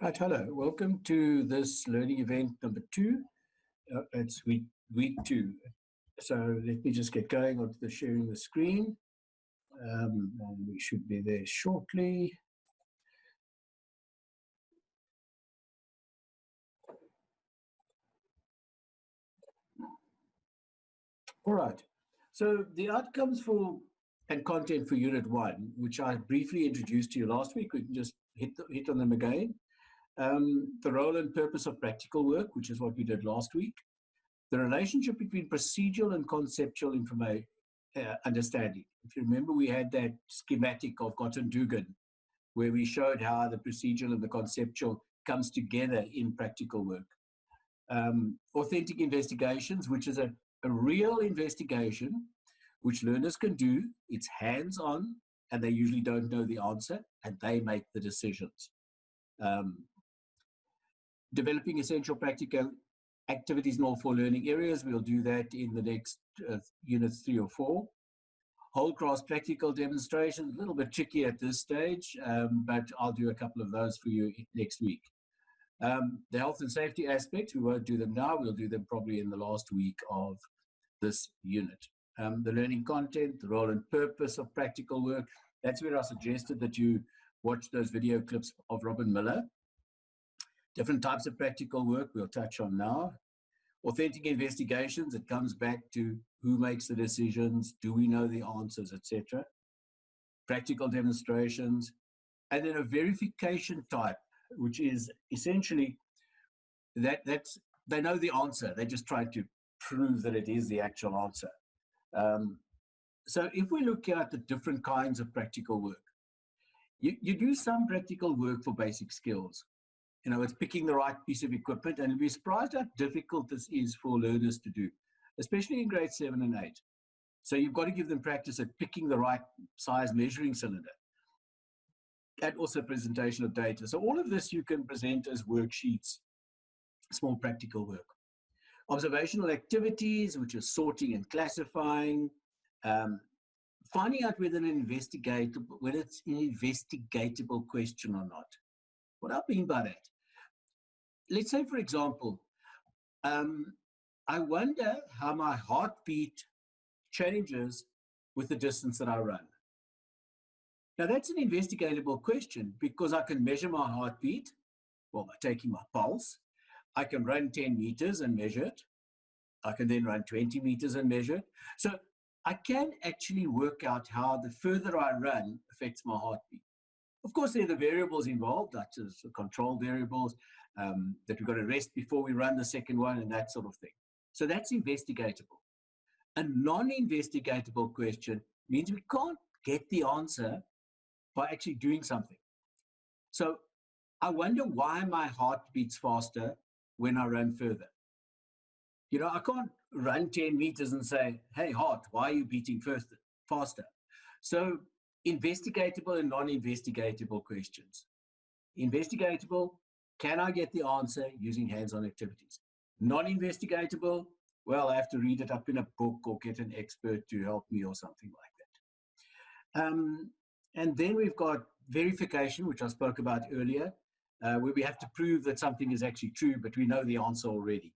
Right, hello. Welcome to this learning event number 2. It's week 2. So let me just get going onto the sharing the screen. And we should be there shortly. All right. So the outcomes for and content for Unit 1, which I briefly introduced to you last week, we can just hit on them again. The role and purpose of practical work, which is what we did last week. The relationship between procedural and conceptual information, understanding. If you remember, we had that schematic of Gotten-Dugan, where we showed how the procedural and the conceptual comes together in practical work. Authentic investigations, which is a real investigation which learners can do. It's hands-on, and they usually don't know the answer, and they make the decisions. Developing essential practical activities in all 4 learning areas. We'll do that in the next units 3 or 4. Whole class practical demonstrations, a little bit tricky at this stage, but I'll do a couple of those for you next week. The health and safety aspects, we won't do them now. We'll do them probably in the last week of this unit. The learning content, the role and purpose of practical work. That's where I suggested that you watch those video clips of Robin Miller. Different types of practical work we'll touch on now. Authentic investigations, it comes back to who makes the decisions, do we know the answers, etc. Practical demonstrations, and then a verification type, which is essentially that's they know the answer, they just try to prove that it is the actual answer. So if we look at the different kinds of practical work, you do some practical work for basic skills. You know, it's picking the right piece of equipment, and you'll be surprised how difficult this is for learners to do, especially in grade 7 and 8. So you've got to give them practice at picking the right size measuring cylinder, and also presentation of data. So all of this you can present as worksheets, small practical work. Observational activities, which is sorting and classifying, finding out whether it's an investigatable question or not. What I mean by that, let's say, for example, I wonder how my heartbeat changes with the distance that I run. Now, that's an investigatable question because I can measure my heartbeat, well, by taking my pulse. I can run 10 meters and measure it. I can then run 20 meters and measure it. So I can actually work out how the further I run affects my heartbeat. Of course, there are the variables involved, such as control variables, that we've got to rest before we run the second one and that sort of thing. So that's investigatable. A non-investigatable question means we can't get the answer by actually doing something. So I wonder why my heart beats faster when I run further. You know, I can't run 10 meters and say, hey, heart, why are you beating faster? So investigatable and non-investigatable questions. Investigatable, can I get the answer using hands-on activities? Non-investigatable, well, I have to read it up in a book or get an expert to help me or something like that. And then we've got verification, which I spoke about earlier, where we have to prove that something is actually true, but we know the answer already.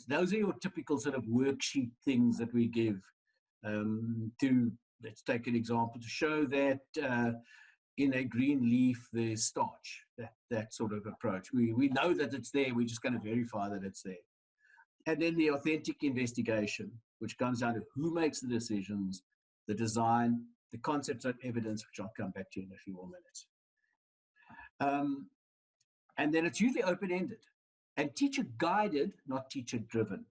Those are your typical sort of worksheet things that we give to, let's take an example, to show that in a green leaf there's starch, that sort of approach. We know that it's there, we're just going to verify that it's there. And then the authentic investigation, which comes down to who makes the decisions, the design, the concepts of evidence, which I'll come back to in a few more minutes. And then it's usually open-ended and teacher-guided, not teacher-driven.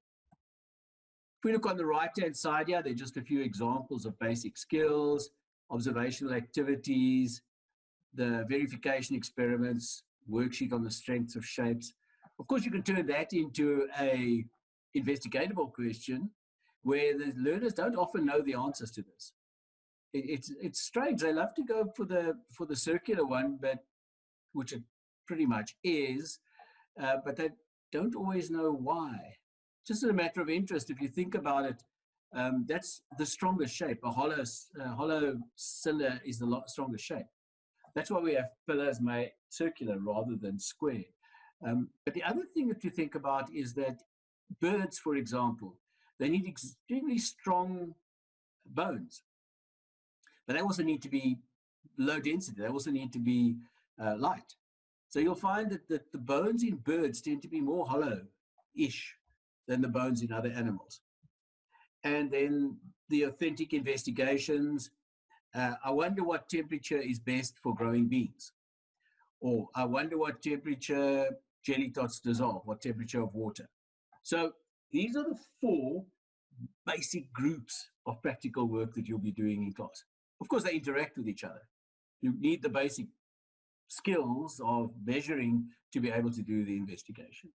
If we look on the right-hand side here, there are just a few examples of basic skills, observational activities, the verification experiments, worksheet on the strengths of shapes. Of course, you can turn that into a investigatable question where the learners don't often know the answers to this. It's strange. They love to go for the circular one, which it pretty much is, but they don't always know why. Just as a matter of interest, if you think about it, that's the strongest shape. A hollow cylinder is the strongest shape. That's why we have pillars made circular rather than square. But the other thing to think about is that birds, for example, they need extremely strong bones, but they also need to be low density. They also need to be light. So you'll find that the bones in birds tend to be more hollow-ish than the bones in other animals. And then the authentic investigations, I wonder what temperature is best for growing beans. Or I wonder what temperature jelly tots dissolve, what temperature of water. So these are the 4 basic groups of practical work that you'll be doing in class. Of course, they interact with each other. You need the basic skills of measuring to be able to do the investigations.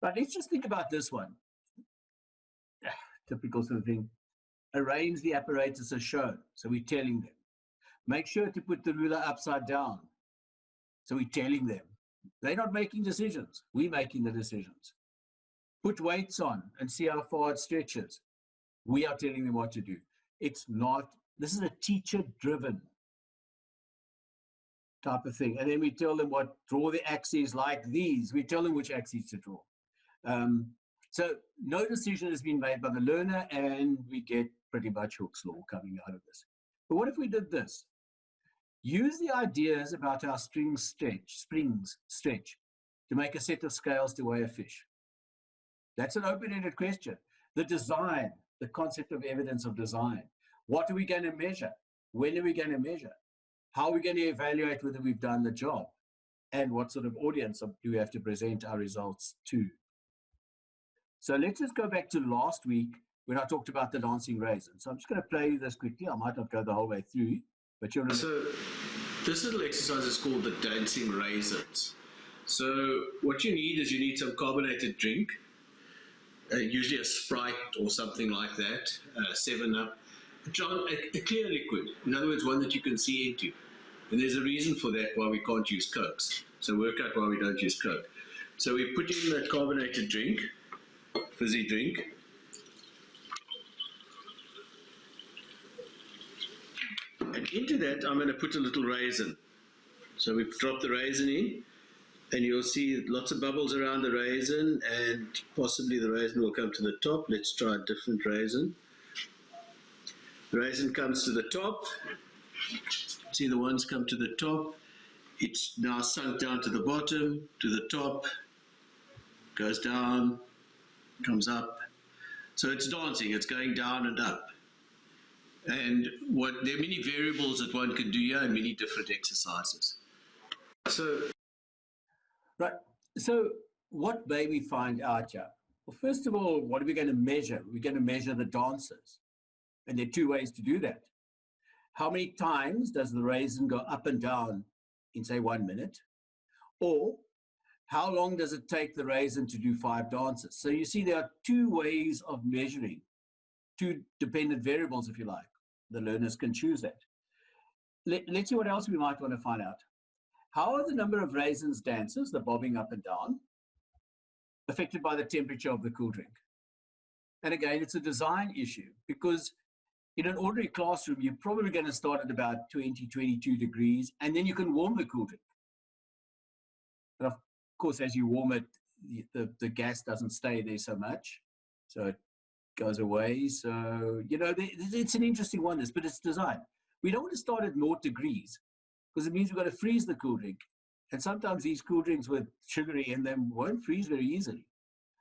But let's just think about this one. Typical sort of thing. Arrange the apparatus as shown. So we're telling them. Make sure to put the ruler upside down. So we're telling them. They're not making decisions. We're making the decisions. Put weights on and see how far it stretches. We are telling them what to do. It's not, this is a teacher-driven type of thing. And then we tell them what, draw the axes like these. We tell them which axes to draw. So no decision has been made by the learner, and we get pretty much Hooke's law coming out of this. But what if we did this? Use the ideas about how springs stretch to make a set of scales to weigh a fish. That's an open-ended question. The design, the concept of evidence of design. What are we going to measure? When are we going to measure? How are we going to evaluate whether we've done the job? And what sort of audience do we have to present our results to? So let's just go back to last week when I talked about the dancing raisin. So I'm just going to play this quickly. I might not go the whole way through, but you'll remember. So this little exercise is called the dancing raisins. So what you need is you need some carbonated drink, usually a Sprite or something like that, 7-Up, a clear liquid. In other words, one that you can see into. And there's a reason for that why we can't use Cokes. So work out why we don't use Coke. So we put in the carbonated drink, fizzy drink. And into that, I'm going to put a little raisin. So we drop the raisin in, and you'll see lots of bubbles around the raisin, and possibly the raisin will come to the top. Let's try a different raisin. The raisin comes to the top. See, the ones come to the top. It's now sunk down to the bottom, to the top, goes down, comes up. So it's dancing, it's going down and up. And there are many variables that one can do here and many different exercises. Right, so what may we find out here? Well, first of all, what are we going to measure? We're going to measure the dancers. And there are 2 ways to do that. How many times does the raisin go up and down in, say, 1 minute? Or how long does it take the raisin to do 5 dances? So you see there are 2 ways of measuring, 2 dependent variables, if you like. The learners can choose that. Let's see what else we might want to find out. How are the number of raisins dances, the bobbing up and down, affected by the temperature of the cool drink? And again, it's a design issue, because in an ordinary classroom, you're probably going to start at about 20, 22 degrees, and then you can warm the cool drink. But of course, as you warm it, the gas doesn't stay there so much, so it goes away. So, you know, it's an interesting one, but it's design. We don't want to start at 0 degrees, because it means we've got to freeze the cool drink. And sometimes these cool drinks with sugary in them won't freeze very easily.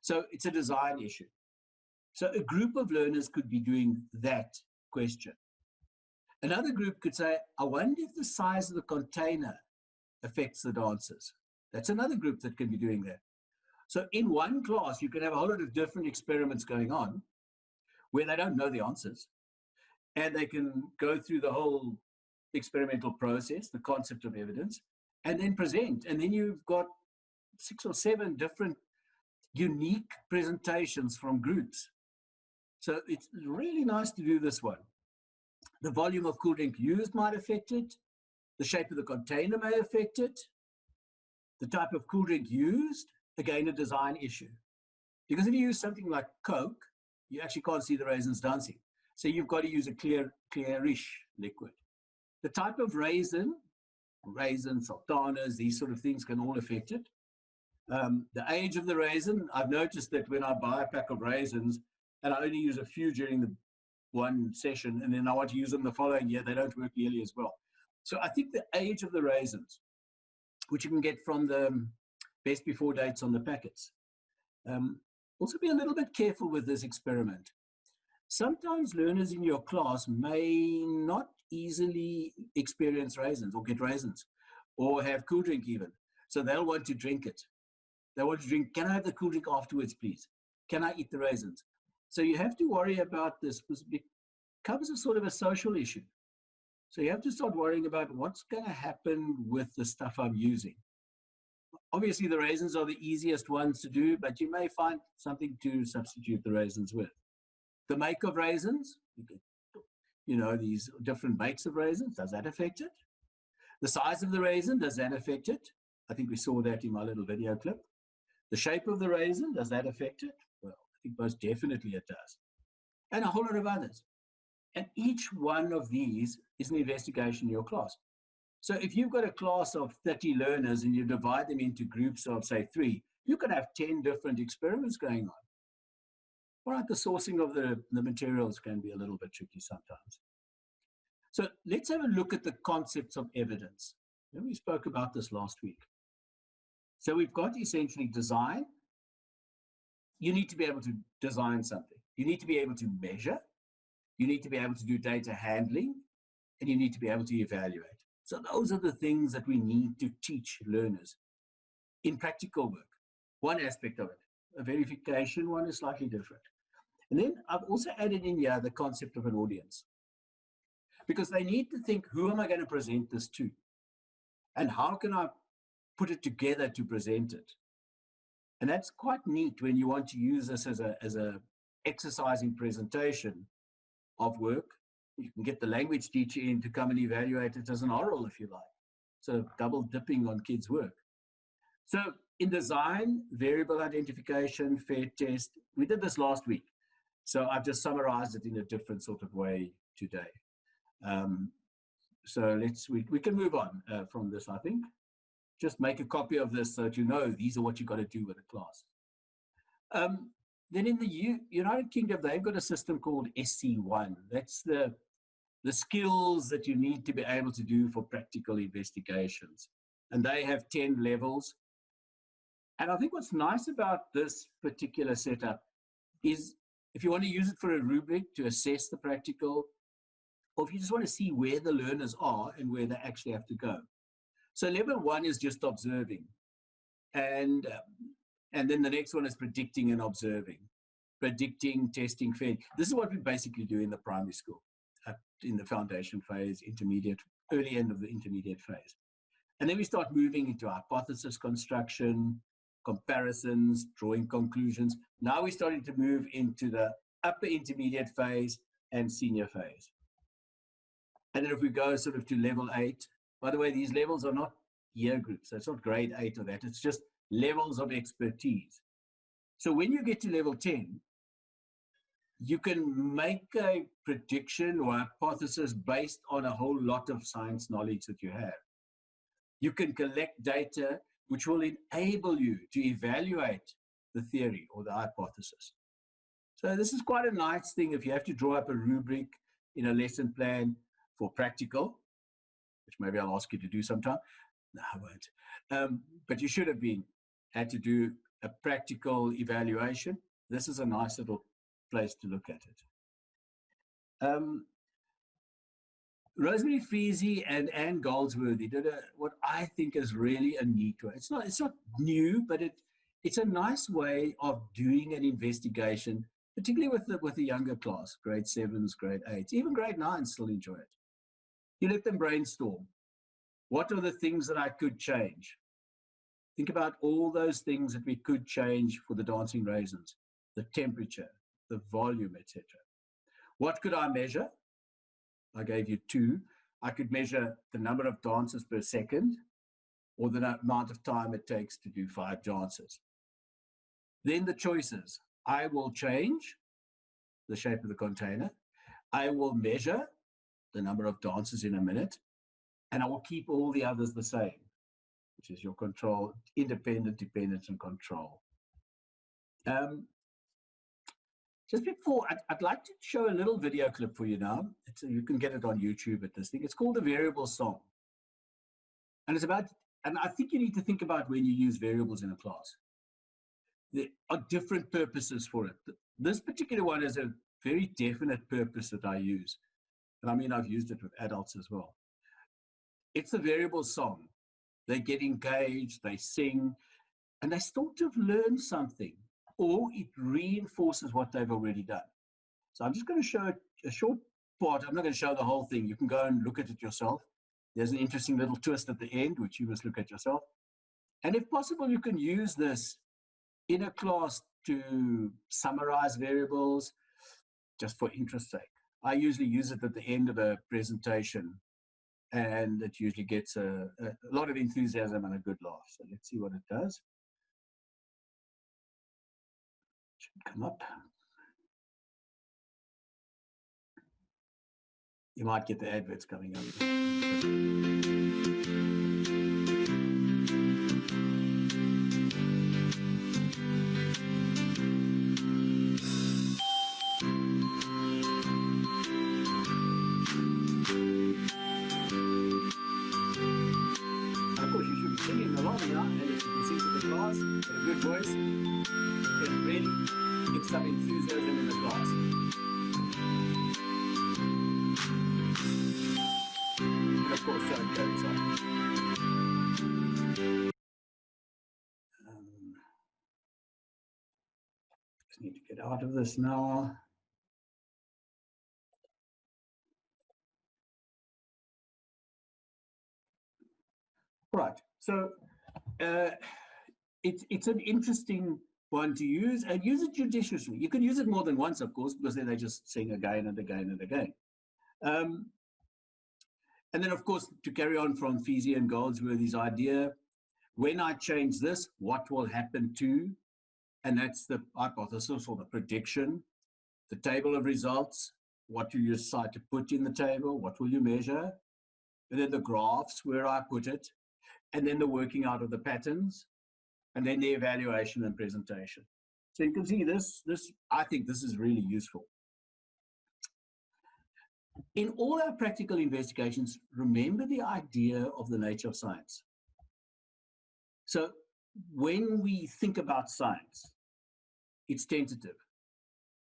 So it's a design issue. So a group of learners could be doing that question. Another group could say, I wonder if the size of the container affects the dancers. That's another group that can be doing that. So in one class, you can have a whole lot of different experiments going on where they don't know the answers, and they can go through the whole experimental process, the concept of evidence, and then present. And then you've got 6 or 7 different unique presentations from groups. So it's really nice to do this one. The volume of cool drink used might affect it. The shape of the container may affect it. The type of cool drink used, again, a design issue. Because if you use something like Coke, you actually can't see the raisins dancing. So you've got to use a clearish liquid. The type of raisin raisins, sultanas, these sort of things can all affect it. The age of the raisin, I've noticed that when I buy a pack of raisins and I only use a few during the one session and then I want to use them the following year, they don't work nearly as well. So I think the age of the raisins, which you can get from the best before dates on the packets. Also be a little bit careful with this experiment. Sometimes learners in your class may not easily experience raisins or get raisins or have cool drink even. So they'll want to drink it. They want to drink, can I have the cool drink afterwards, please? Can I eat the raisins? So you have to worry about this because it becomes a sort of a social issue. So you have to start worrying about what's going to happen with the stuff I'm using. Obviously, the raisins are the easiest ones to do, but you may find something to substitute the raisins with. The make of raisins, you know, these different makes of raisins, does that affect it? The size of the raisin, does that affect it? I think we saw that in my little video clip. The shape of the raisin, does that affect it? Well, I think most definitely it does. And a whole lot of others. And each one of these is an investigation in your class. So if you've got a class of 30 learners and you divide them into groups of, say, 3, you can have 10 different experiments going on. All right, the sourcing of the materials can be a little bit tricky sometimes. So let's have a look at the concepts of evidence. And we spoke about this last week. So we've got essentially design. You need to be able to design something. You need to be able to measure. You need to be able to do data handling. And you need to be able to evaluate. So those are the things that we need to teach learners in practical work. One aspect of it. A verification one is slightly different. And then I've also added in here the concept of an audience. Because they need to think, who am I going to present this to? And how can I put it together to present it? And that's quite neat when you want to use this as a exercising presentation of work. You can get the language teacher in to come and evaluate it as an oral, if you like. So double dipping on kids' work. So in design, variable identification, fair test, we did this last week. So I've just summarized it in a different sort of way today. So we can move on from this, I think. Just make a copy of this so that you know these are what you've got to do with a class. Then in the United Kingdom, they've got a system called SC1. That's the skills that you need to be able to do for practical investigations. And they have 10 levels. And I think what's nice about this particular setup is if you want to use it for a rubric to assess the practical, or if you just want to see where the learners are and where they actually have to go. So level 1 is just observing. And then the next one is predicting and observing. Predicting, testing, failing. This is what we basically do in the primary school, in the foundation phase, intermediate, early end of the intermediate phase. And then we start moving into hypothesis construction, comparisons, drawing conclusions. Now we're starting to move into the upper intermediate phase and senior phase. And then if we go sort of to level 8, by the way, these levels are not year groups. So it's not grade 8 or that. It's just levels of expertise. So when you get to level 10, you can make a prediction or hypothesis based on a whole lot of science knowledge that you have. You can collect data which will enable you to evaluate the theory or the hypothesis. So this is quite a nice thing if you have to draw up a rubric in a lesson plan for practical, which maybe I'll ask you to do sometime. No, I won't. But you should have had to do a practical evaluation. This is a nice little place to look at it. Rosemary Freezy and Anne Goldsworthy did what I think is really a neat way. It's not new, but it's a nice way of doing an investigation, particularly with the younger class, grade 7s, grade 8s, even grade 9s still enjoy it. You let them brainstorm. What are the things that I could change? Think about all those things that we could change for the dancing raisins, the temperature, the volume, etc. What could I measure? I gave you 2. I could measure the number of dances per second or the amount of time it takes to do 5 dances. Then the choices. I will change the shape of the container. I will measure the number of dances in a minute. and I will keep all the others the same, which is your control, independent, dependent, and control. Just before, I'd like to show a little video clip for you now. You can get it on YouTube at this thing. It's called the variable song. And it's about, and I think you need to think about when you use variables in a class. There are different purposes for it. This particular one has a very definite purpose that I use. And I mean, I've used it with adults as well. It's a variable song. They get engaged, they sing, and they sort of learn something, or it reinforces what they've already done. So I'm just going to show a short part. I'm not going to show the whole thing. You can go and look at it yourself. There's an interesting little twist at the end, which you must look at yourself. And if possible, you can use this in a class to summarize variables, just for interest's sake. I usually use it at the end of a presentation, and it usually gets a lot of enthusiasm and a good laugh. So let's see what it does. Should come up. You might get the adverts coming up. Singing along now, and if you can sing to the class in a good voice, it really gives some enthusiasm in the class. And of course, so it goes on. Just need to get out of this now. Right, so it's an interesting one to use, and use it judiciously. You can use it more than once, of course, because then they just sing again and again and again. And then, of course, to carry on from Feasey and Goldsworthy's idea, when I change this, what will happen to? And that's the hypothesis or the prediction, the table of results, what do you decide to put in the table, what will you measure? And then the graphs, where I put it, and then the working out of the patterns, and then the evaluation and presentation. So you can see this, I think this is really useful. In all our practical investigations, remember the idea of the nature of science. So when we think about science, it's tentative.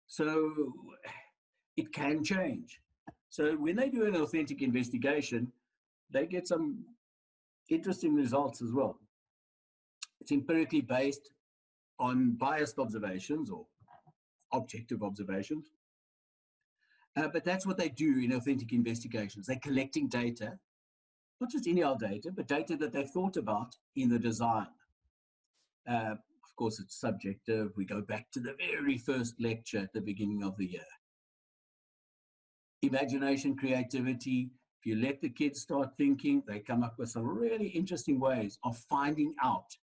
So it can change. So when they do an authentic investigation, they get some interesting results as well. It's empirically based on biased observations or objective observations. But that's what they do in authentic investigations. They're collecting data, not just any old data, but data that they've thought about in the design. Of course, it's subjective. We go back to the very first lecture at the beginning of the year. Imagination, creativity. If you let the kids start thinking, they come up with some really interesting ways of finding out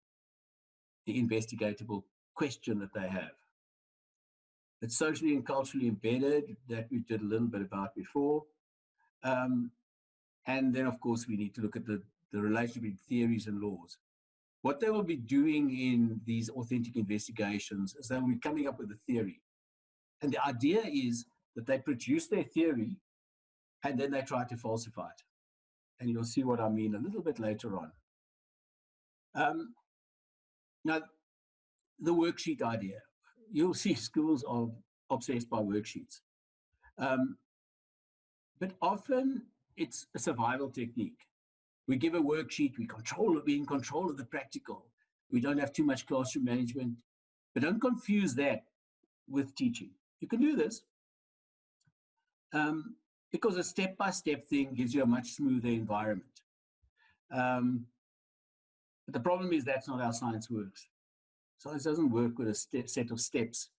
the investigatable question that they have. It's socially and culturally embedded, that we did a little bit about before. And then, of course, we need to look at the relationship between theories and laws. What they will be doing in these authentic investigations is they will be coming up with a theory. And the idea is that they produce their theory and then they try to falsify it. And you'll see what I mean a little bit later on. Now, the worksheet idea. You'll see schools are obsessed by worksheets. But often it's a survival technique. We give a worksheet, we in control of the practical. We don't have too much classroom management, but don't confuse that with teaching. You can do this because a step-by-step thing gives you a much smoother environment. But the problem is that's not how science works. Science doesn't work with a set of steps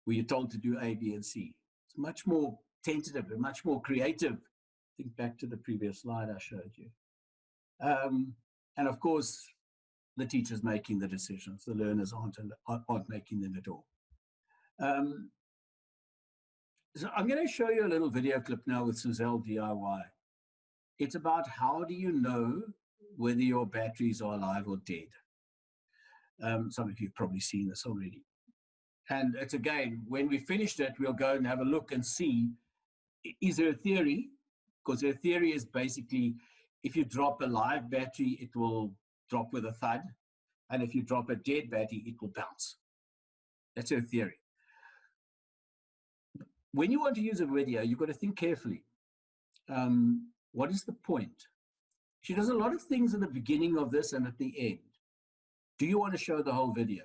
where you're told to do A, B, and C. It's much more tentative and much more creative. Think back to the previous slide I showed you. And of course, the teacher's making the decisions. The learners aren't making them at all. So I'm going to show you a little video clip now with Suzelle DIY. It's about how do you know whether your batteries are alive or dead. Some of you have probably seen this already. And it's again, when we finished it, we'll go and have a look and see, is there a theory? Because their theory is basically, if you drop a live battery, it will drop with a thud. And if you drop a dead battery, it will bounce. That's her theory. When you want to use a video, you've got to think carefully. What is the point? She does a lot of things at the beginning of this and at the end. Do you want to show the whole video?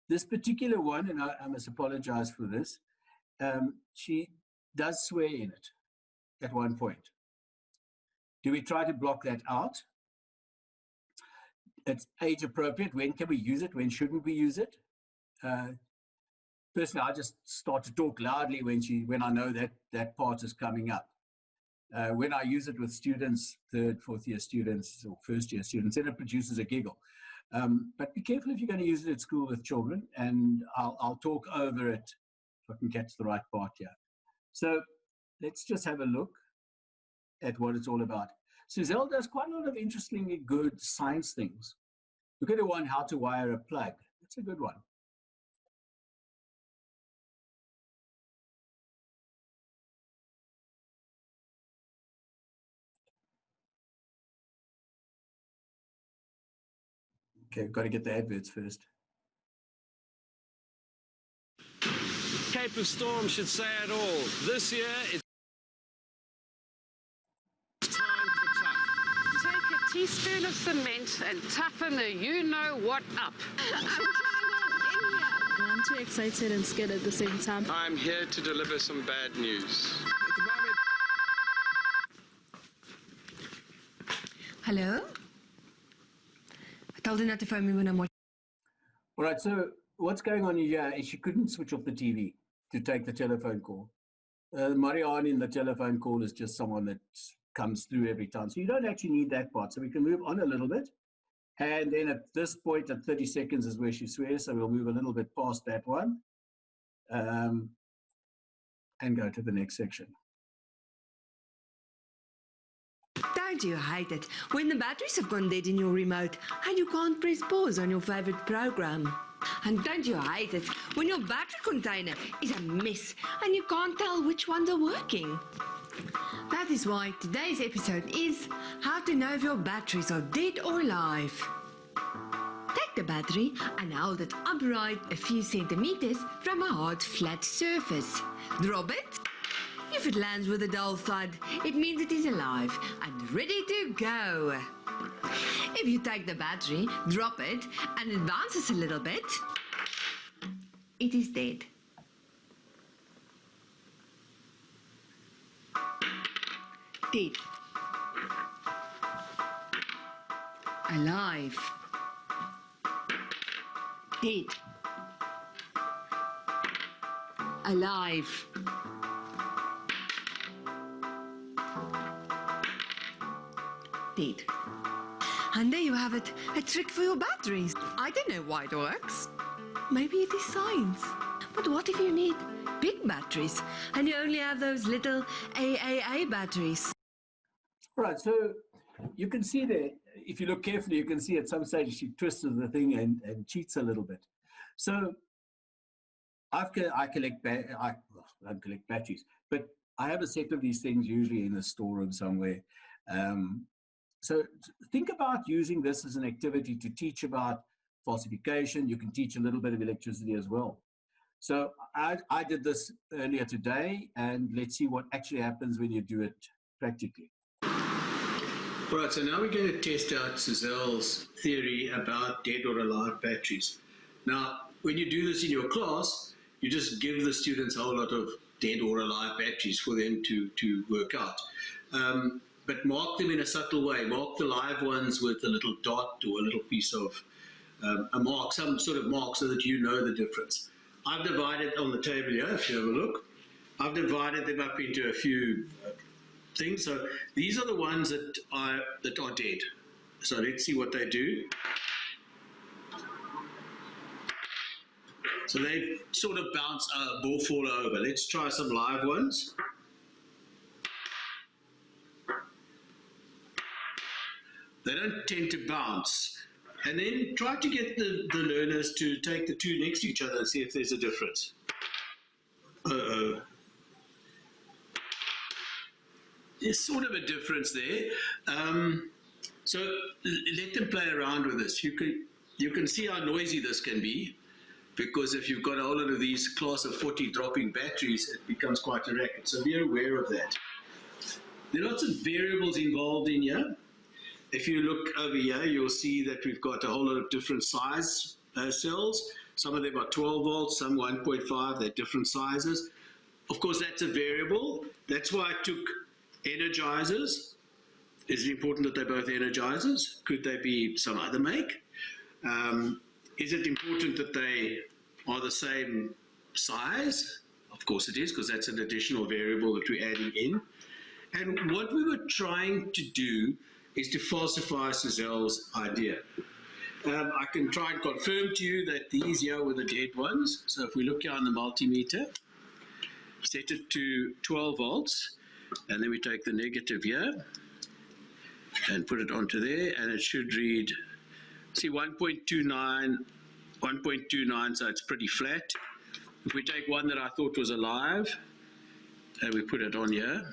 This particular one, and I must apologize for this, she does swear in it at one point. Do we try to block that out? It's age appropriate. When can we use it? When shouldn't we use it? Personally, I just start to talk loudly when I know that part is coming up. When I use it with students, third, fourth year students, or first year students, then it produces a giggle. But be careful if you're going to use it at school with children, and I'll talk over it if I can catch the right part here. So let's just have a look at what it's all about. Suzelle does quite a lot of interestingly good science things. Look at the one, how to wire a plug. That's a good one. Okay, we've got to get the adverts first. Cape of Storm should say it all. This year, it's time for tough. Take a teaspoon of cement and toughen the you-know-what up. I'm too excited and scared at the same time. I'm here to deliver some bad news. Hello? I told her not to phone me when I'm watching. All right, so what's going on here is she couldn't switch off the TV to take the telephone call. Marianne in the telephone call is just someone that comes through every time. So you don't actually need that part. So we can move on a little bit. And then at this point, at 30 seconds is where she swears. So we'll move a little bit past that one and go to the next section. Don't you hate it when the batteries have gone dead in your remote and you can't press pause on your favorite program? And don't you hate it when your battery container is a mess and you can't tell which ones are working? That is why today's episode is how to know if your batteries are dead or alive. Take the battery and hold it upright a few centimeters from a hard flat surface. Drop it. If it lands with a dull thud, it means it is alive and ready to go. If you take the battery, drop it, and it bounces a little bit, it is dead. Dead. Alive. Dead. Alive. Dead. And there you have it, a trick for your batteries. I don't know why it works. Maybe it is science. But what if you need big batteries and you only have those little AAA batteries? All right, so you can see there, if you look carefully, you can see at some stage she twisted the thing and cheats a little bit. So I don't collect batteries, but I have a set of these things usually in a storeroom somewhere. So think about using this as an activity to teach about falsification. You can teach a little bit of electricity as well. So I did this earlier today, and let's see what actually happens when you do it practically. All right, so now we're going to test out Suzelle's theory about dead or alive batteries. Now, when you do this in your class, you just give the students a whole lot of dead or alive batteries for them to work out. But mark them in a subtle way. Mark the live ones with a little dot or a little piece of a mark, some sort of mark, so that you know the difference. I've divided on the table here, if you have a look, I've divided them up into a few things. So these are the ones that are dead. So let's see what they do. So they sort of bounce, ball fall over. Let's try some live ones. don't tend to bounce. And then try to get the learners to take the two next to each other and see if there's a difference. There's sort of a difference there. So let them play around with this. You can see how noisy this can be, because if you've got a whole lot of these class of 40 dropping batteries, it becomes quite a racket. So be aware of that. There are lots of variables involved in here. If you look over here, you'll see that we've got a whole lot of different size cells. Some of them are 12 volts, some 1.5, they're different sizes. Of course, that's a variable. That's why I took energizers. Is it important that they're both energizers? Could they be some other make? Is it important that they are the same size? Of course it is, because that's an additional variable that we're adding in. And what we were trying to do is to falsify Suzelle's idea. I can try and confirm to you that these here were the dead ones. So if we look here on the multimeter, set it to 12 volts, and then we take the negative here and put it onto there, and it should read, see, 1.29, so it's pretty flat. If we take one that I thought was alive, and we put it on here,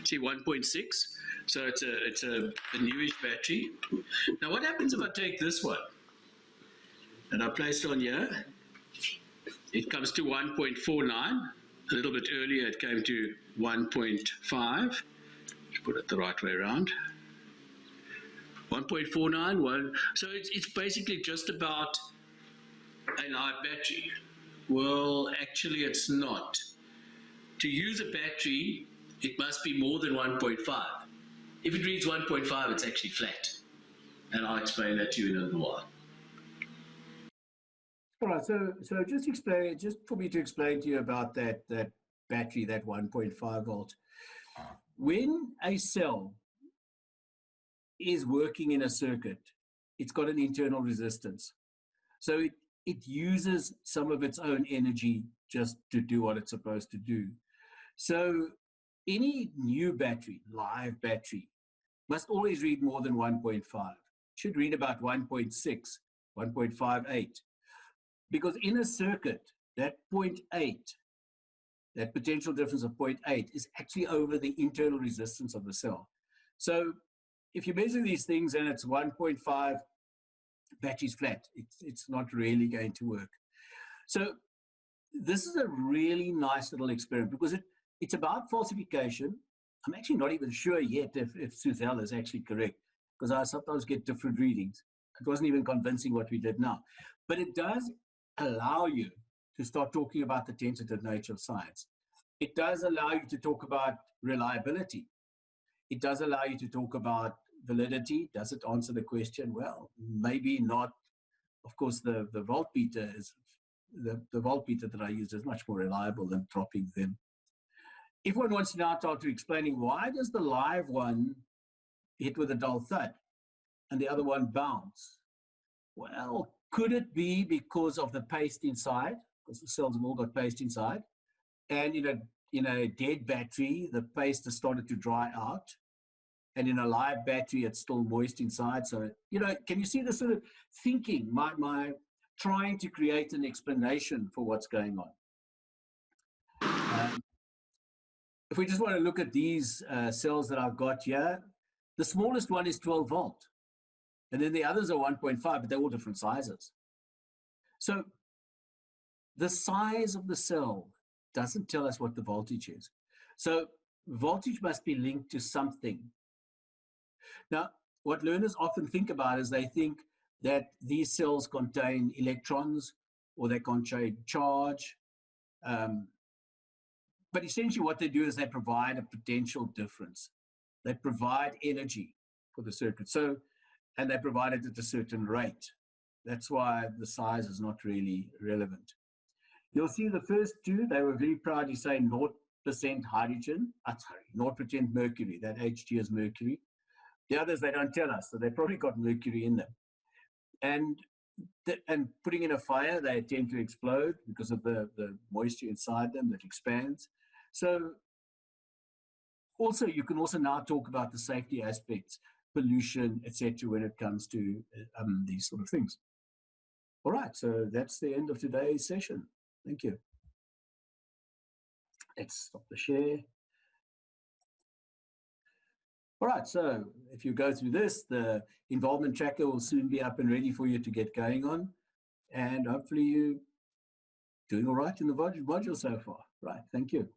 see, 1.6, so it's a newish battery. Now what happens if I take this one and I place it on here? It comes to 1.49. A little bit earlier it came to 1.5. Put it the right way around. 1.49. So it's basically just about a live battery. Well, actually it's not. To use a battery, it must be more than 1.5. If it reads 1.5, it's actually flat. And I'll explain that to you in a little while. All right, so just for me to explain to you about that battery, that 1.5 volt. When a cell is working in a circuit, it's got an internal resistance. So it uses some of its own energy just to do what it's supposed to do. So any new battery, live battery, must always read more than 1.5. Should read about 1.6, 1.58. Because in a circuit, that 0.8, that potential difference of 0.8 is actually over the internal resistance of the cell. So if you measure these things and it's 1.5, battery's flat. It's not really going to work. So this is a really nice little experiment because it's about falsification. I'm actually not even sure yet if Suzelle is actually correct, because I sometimes get different readings. It wasn't even convincing what we did now. But it does allow you to start talking about the tentative nature of science. It does allow you to talk about reliability. It does allow you to talk about validity. Does it answer the question? Well, maybe not. Of course, the voltmeter is the voltmeter that I use is much more reliable than dropping them. If one wants to now start to explaining why does the live one hit with a dull thud and the other one bounce? Well, could it be because of the paste inside? Because the cells have all got paste inside. And in a dead battery, the paste has started to dry out. And in a live battery, it's still moist inside. So, can you see the sort of thinking, my trying to create an explanation for what's going on? If we just want to look at these cells that I've got here, the smallest one is 12 volt. And then the others are 1.5, but they're all different sizes. So the size of the cell doesn't tell us what the voltage is. So voltage must be linked to something. Now, what learners often think about is they think that these cells contain electrons or they contain charge. But essentially what they do is they provide a potential difference. They provide energy for the circuit. And they provide it at a certain rate. That's why the size is not really relevant. You'll see the first two, they were very proudly saying 0% hydrogen, 0% mercury, that Hg is mercury. The others, they don't tell us, so they probably got mercury in them. And and putting in a fire, they tend to explode because of the moisture inside them that expands. So also, you can also now talk about the safety aspects, pollution, etc., when it comes to these sort of things. All right, so that's the end of today's session. Thank you. Let's stop the share. All right, so if you go through this, the involvement tracker will soon be up and ready for you to get going on. And hopefully you're doing all right in the module so far. Right, thank you.